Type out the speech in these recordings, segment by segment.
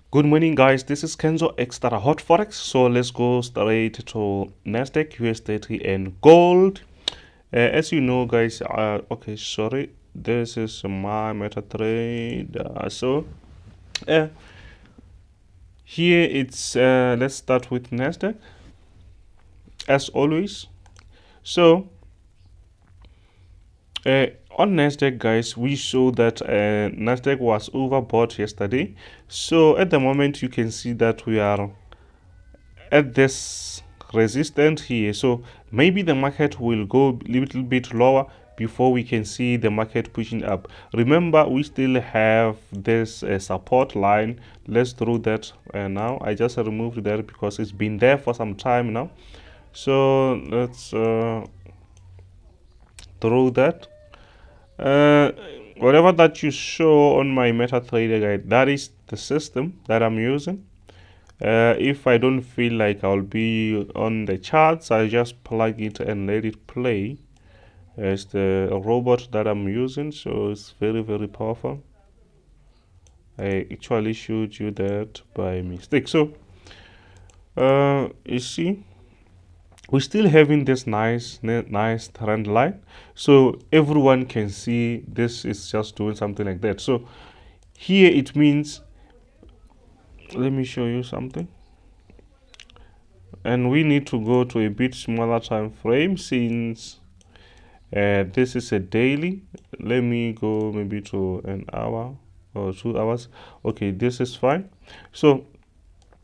Good morning, guys. This is Kenzo Extra Hot Forex. So let's go straight to NASDAQ, US30 and gold. As you know, guys, okay, sorry, this is my MetaTrade. Uh, Here it's let's start with NASDAQ as always. So uh, on NASDAQ, guys, we saw that NASDAQ was overbought yesterday. So at the moment, you can see that we are at this resistance here, so maybe the market will go a little bit lower before we can see the market pushing up. Remember, we still have this support line. Let's draw that now. I just removed that because it's been there for some time now. So let's draw that. uh, Whatever that you show on my MetaTrader guide, that is the system that I'm using. If I don't feel like I'll be on the charts, I just plug it and let it play. It's the robot that I'm using, so it's very, very powerful. I actually showed you that by mistake. So, you see, we're still having this nice trend line. So everyone can see this is just doing something like that. So here it means, let me show you something. And we need to go to a bit smaller time frame since this is a daily. Let me go maybe to an hour or 2 hours. Okay, this is fine. So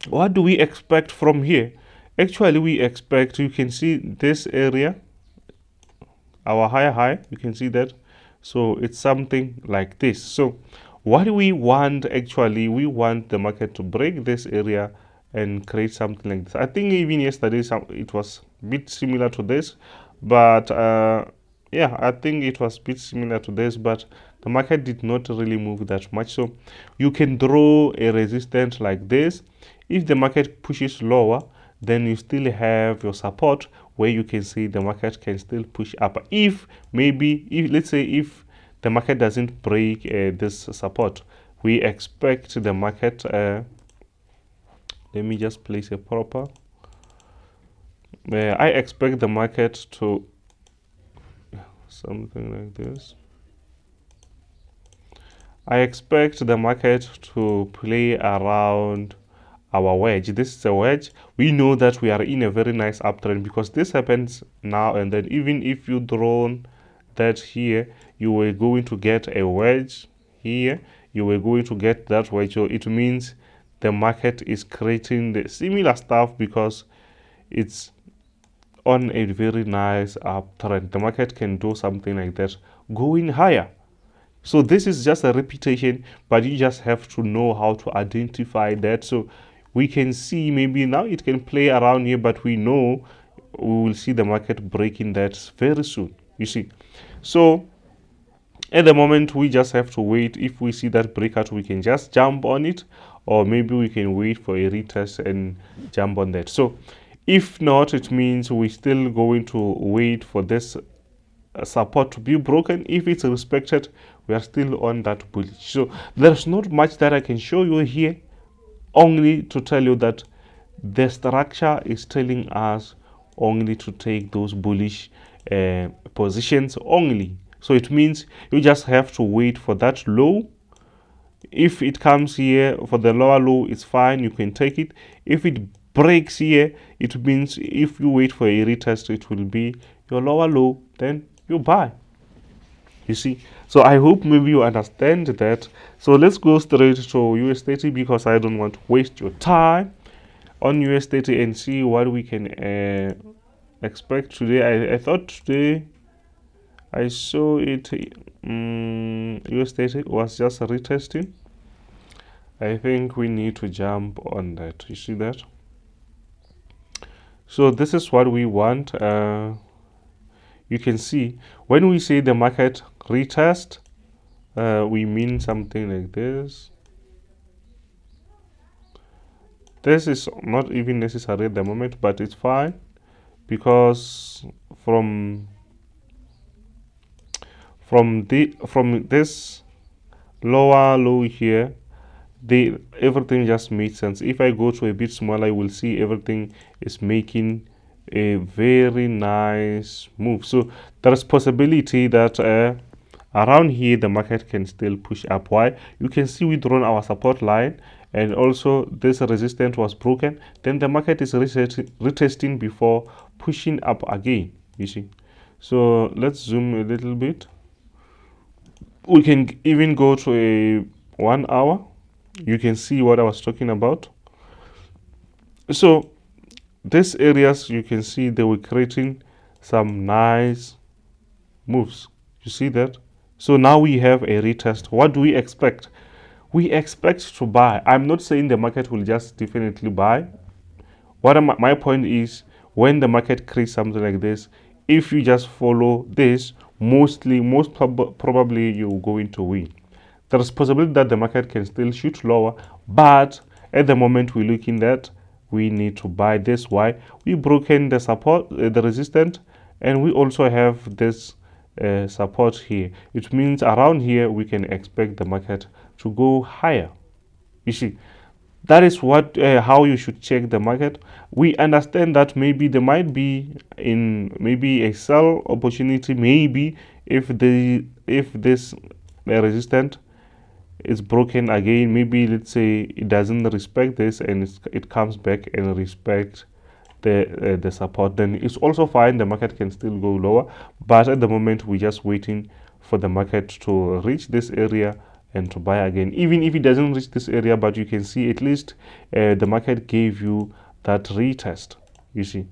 what do we expect from here? Actually, we expect, you can see this area, our high, you can see that. So it's something like this. So what we want, actually, we want the market to break this area and create something like this. I think even yesterday it was a bit similar to this, but yeah, I think it was a bit similar to this, but the market did not really move that much. So you can draw a resistance like this. If the market pushes lower, then you still have your support where you can see the market can still push up. If maybe, if let's say if the market doesn't break this support, we expect the market, let me just place a proper, I expect the market to something like this. I expect the market to play around our wedge. This is a wedge. We know that we are in a very nice uptrend because this happens now and then. Even if you drawn that here, you were going to get a wedge here. You were going to get that wedge. So it means the market is creating the similar stuff because it's on a very nice uptrend. The market can do something like that, going higher. So this is just a repetition, but you just have to know how to identify that. So we can see maybe now it can play around here, but we know we will see the market breaking that very soon, you see. So at the moment, we just have to wait. If we see that breakout, we can just jump on it, or maybe we can wait for a retest and jump on that. So if not, it means we're still going to wait for this support to be broken. If it's respected, we are still on that bullish. So there's not much that I can show you here, only to tell you that the structure is telling us only to take those bullish positions only. So it means you just have to wait for that low. If it comes here for the lower low, it's fine, you can take it. If it breaks here, it means if you wait for a retest, it will be your lower low, then you buy, you see. So I hope maybe you understand that. So let's go straight to US30 because I don't want to waste your time on US30 and see what we can expect today. I thought today I saw it, US30 was just retesting. I think we need to jump on that, you see that. So this is what we want. You can see when we say the market retest, we mean something like this. This is not even necessary at the moment, but it's fine because from this lower low here, everything just made sense. If I go to a bit smaller, you will see everything is making a very nice move. So there is possibility that around here the market can still push up. Why? You can see we drawn our support line, and also this resistance was broken. Then the market is retesting before pushing up again, you see. So let's zoom a little bit. We can even go to a 1 hour. You can see what I was talking about. So these areas, you can see they were creating some nice moves. You see that? So now we have a retest. What do we expect? We expect to buy. I'm not saying the market will just definitely buy. My point is, when the market creates something like this, if you just follow this, most probably you're going to win. There's possibility that the market can still shoot lower, but at the moment we're looking at, we need to buy this. Why? We broken the support, the resistance, and we also have this support here. It means around here we can expect the market to go higher. You see, that is what how you should check the market. We understand that maybe there might be in maybe a sell opportunity, maybe if this resistance is broken again, maybe let's say it doesn't respect this and it comes back and respect the support, then it's also fine. The market can still go lower, but at the moment we're just waiting for the market to reach this area and to buy again. Even if it doesn't reach this area, but you can see at least the market gave you that retest. You see,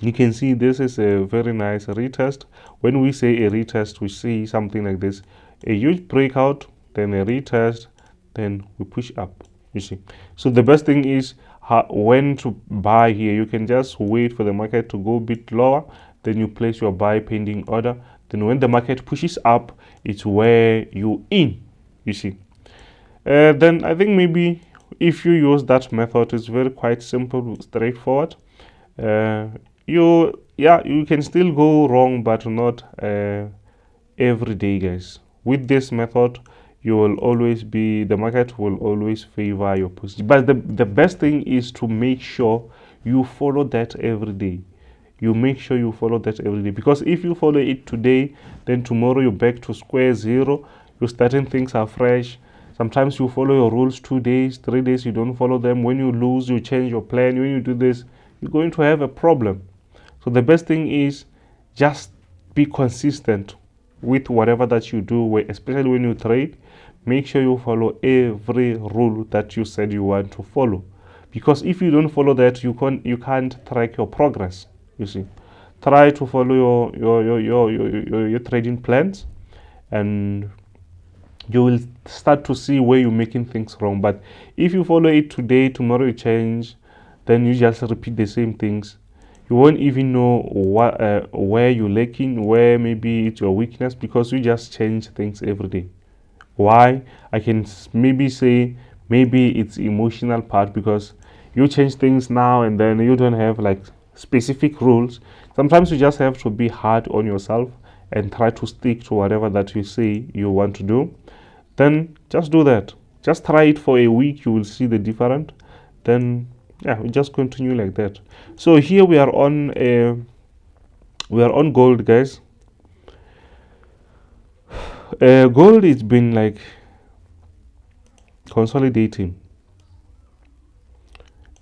you can see this is a very nice retest. When we say a retest, we see something like this: a huge breakout, then a retest, then we push up. You see, so the best thing is when to buy here. You can just wait for the market to go a bit lower, then you place your buy pending order. Then when the market pushes up, it's where you in. You see, then I think maybe if you use that method, it's very quite simple, straightforward. You can still go wrong, but not every day, guys. With this method, you will always be, the market will always favor your position. But the best thing is to make sure you follow that every day. You make sure you follow that every day, because if you follow it today, then tomorrow you're back to square zero. You're starting things afresh. Sometimes you follow your rules 2 days, 3 days, you don't follow them. When you lose, you change your plan. When you do this, you're going to have a problem. So the best thing is just be consistent with whatever that you do, especially when you trade. Make sure you follow every rule that you said you want to follow, because if you don't follow that, you can't track your progress. You see, try to follow your trading plans, and you will start to see where you're making things wrong. But if you follow it today, tomorrow you change, then you just repeat the same things. You won't even know where you're lacking, where maybe it's your weakness, because you just change things every day. Why? I can maybe say maybe it's emotional part, because you change things now and then you don't have like specific rules. Sometimes you just have to be hard on yourself and try to stick to whatever that you say you want to do. Then just do that. Just try it for a week, you will see the difference. Then yeah, we just continue like that. So here we are on gold, guys. Gold has been like consolidating.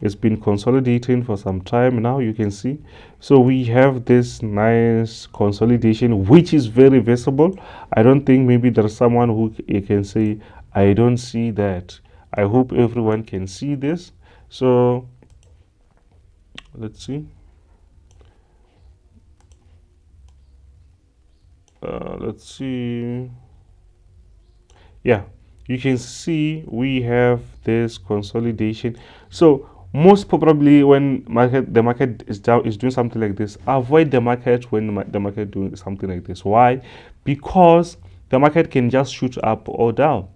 It's been consolidating for some time now, you can see. So we have this nice consolidation, which is very visible. I don't think maybe there's someone who can say I don't see that. I hope everyone can see this. So let's see. Let's see. Yeah, you can see we have this consolidation. So most probably when the market is down, is doing something like this, avoid the market when the market doing something like this. Why? Because the market can just shoot up or down.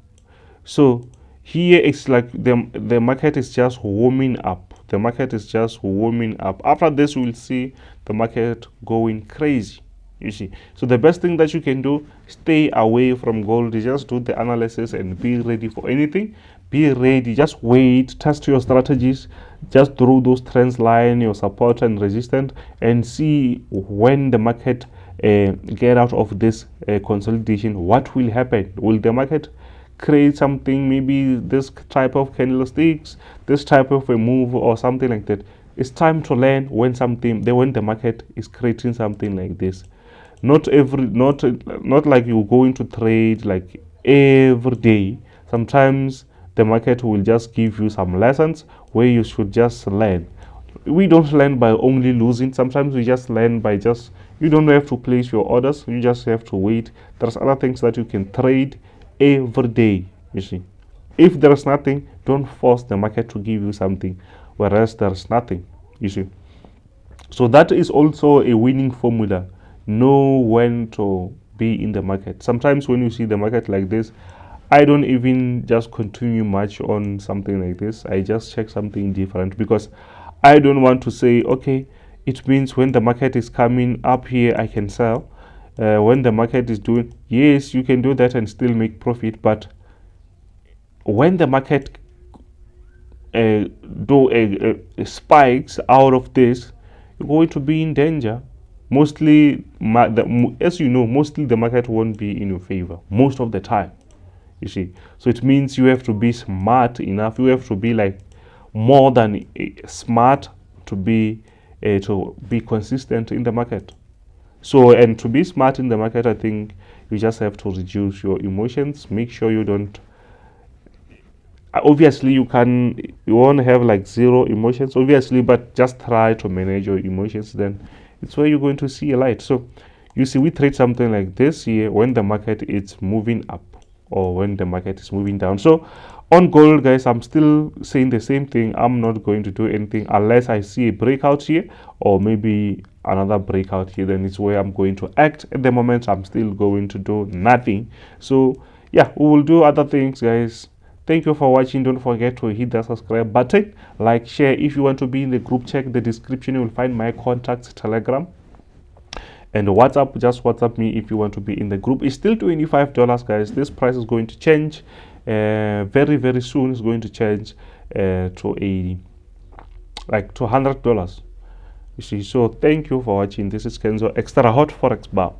So here it's like the market is just warming up. The market is just warming up. After this, we'll see the market going crazy. you see. So the best thing that you can do, stay away from gold. Just do the analysis and be ready for anything. Be ready, just wait, test your strategies, just draw those trends line, your support and resistance, and see when the market get out of this consolidation, what will happen. Will the market create something, maybe this type of candlesticks, this type of a move or something like that? It's time to learn when when the market is creating something like this. Not like you going to trade like every day. Sometimes the market will just give you some lessons where you should just learn. We don't learn by only losing. Sometimes we just learn by just, you don't have to place your orders, you just have to wait. There's other things that you can trade every day, you see. If there's nothing, don't force the market to give you something whereas there's nothing, you see. So that is also a winning formula. Know when to be in the market. Sometimes when you see the market like this, I don't even just continue much on something like this. I just check something different because I don't want to say, okay, it means when the market is coming up here, I can sell. When the market is doing, yes, you can do that and still make profit. But when the market spikes out of this, you're going to be in danger. Mostly, as you know, mostly the market won't be in your favor most of the time, you see. So it means you have to be smart enough, you have to be like more than smart to be consistent in the market. So, and to be smart in the market, I think you just have to reduce your emotions. Make sure you don't, obviously you won't have like zero emotions, obviously, but just try to manage your emotions. Then it's where you're going to see a light. So you see, we trade something like this here when the market is moving up or when the market is moving down. So on gold, guys, I'm still saying the same thing. I'm not going to do anything unless I see a breakout here or maybe another breakout here. Then it's where I'm going to act. At the moment, I'm still going to do nothing. So yeah, we will do other things, guys. Thank you for watching. Don't forget to hit the subscribe button, like, share. If you want to be in the group, check the description. You will find my contacts, Telegram and WhatsApp. Just WhatsApp me if you want to be in the group. It's still $25, guys. This price is going to change very soon. It's going to change to $100, you see. So thank you for watching. This is Kenzo, extra hot forex bar.